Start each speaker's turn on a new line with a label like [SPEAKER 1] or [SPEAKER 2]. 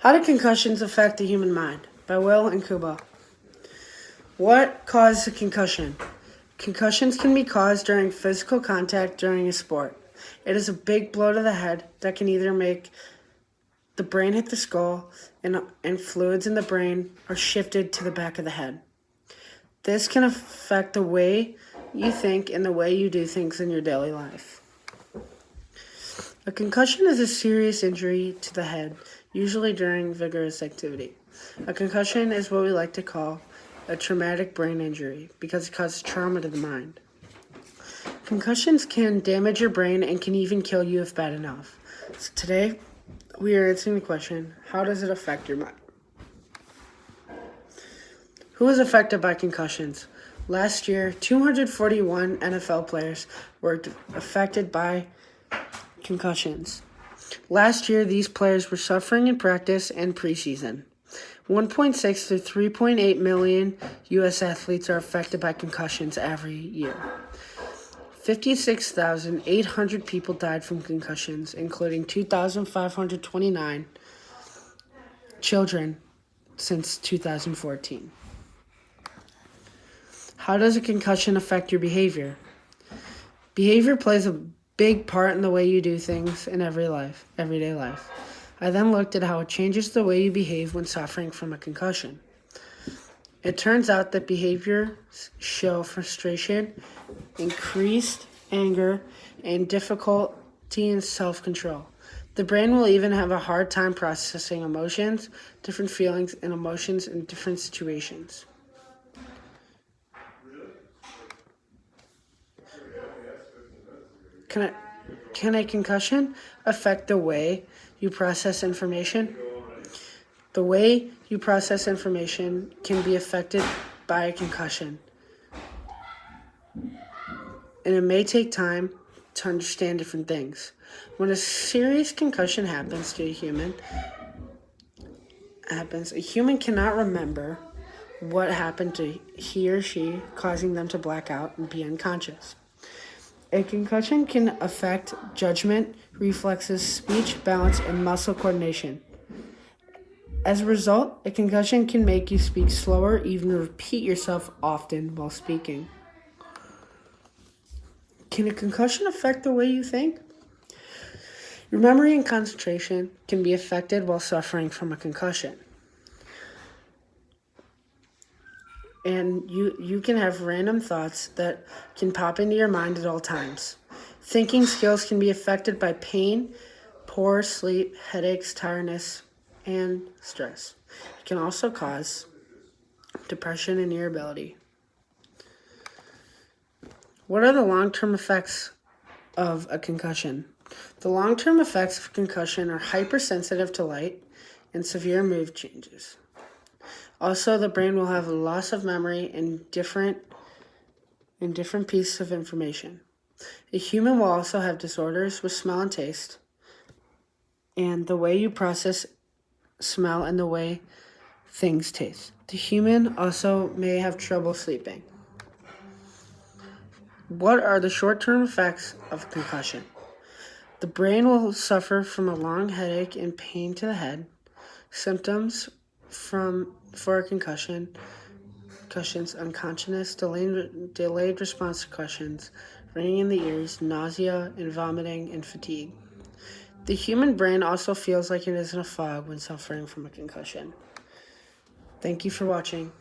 [SPEAKER 1] How do concussions affect the human mind? By Will and Kuba. What causes a concussion? Concussions can be caused during physical contact during a sport. It is a big blow to the head that can either make the brain hit the skull and fluids in the brain are shifted to the back of the head. This can affect the way you think and the way you do things in your daily life. A concussion is a serious injury to the head, usually during vigorous activity. A concussion is what we like to call a traumatic brain injury because it causes trauma to the mind. Concussions can damage your brain and can even kill you if bad enough. So today, we are answering the question, how does it affect your mind? Who is affected by concussions? Last year, 241 NFL players were affected by concussions. Last year, these players were suffering in practice and preseason. 1.6 to 3.8 million U.S. athletes are affected by concussions every year. 56,800 people died from concussions, including 2,529 children since 2014. How does a concussion affect your behavior? Behavior plays a big part in the way you do things in everyday life. I then looked at how it changes the way you behave when suffering from a concussion. It turns out that behaviors show frustration, increased anger, and difficulty in self-control. The brain will even have a hard time processing emotions, different feelings, and emotions in different situations. Can a concussion affect the way you process information? The way you process information can be affected by a concussion, and it may take time to understand different things. When a serious concussion happens to a human, a human cannot remember what happened to he or she, causing them to black out and be unconscious. A concussion can affect judgment, reflexes, speech, balance, and muscle coordination. As a result, a concussion can make you speak slower, even repeat yourself often while speaking. Can a concussion affect the way you think? Your memory and concentration can be affected while suffering from a concussion. And you can have random thoughts that can pop into your mind at all times. Thinking skills can be affected by pain, poor sleep, headaches, tiredness, and stress. It can also cause depression and irritability. What are the long-term effects of a concussion? The long-term effects of concussion are hypersensitive to light and severe mood changes. Also, the brain will have a loss of memory in different pieces of information. A human will also have disorders with smell and taste, and the way you process smell and the way things taste. The human also may have trouble sleeping. What are the short-term effects of a concussion? The brain will suffer from a long headache and pain to the head. Symptoms for a concussions, unconsciousness, delayed response to questions, ringing in the ears, nausea and vomiting, and fatigue. The human brain also feels like it is in a fog when suffering from a concussion. Thank you for watching.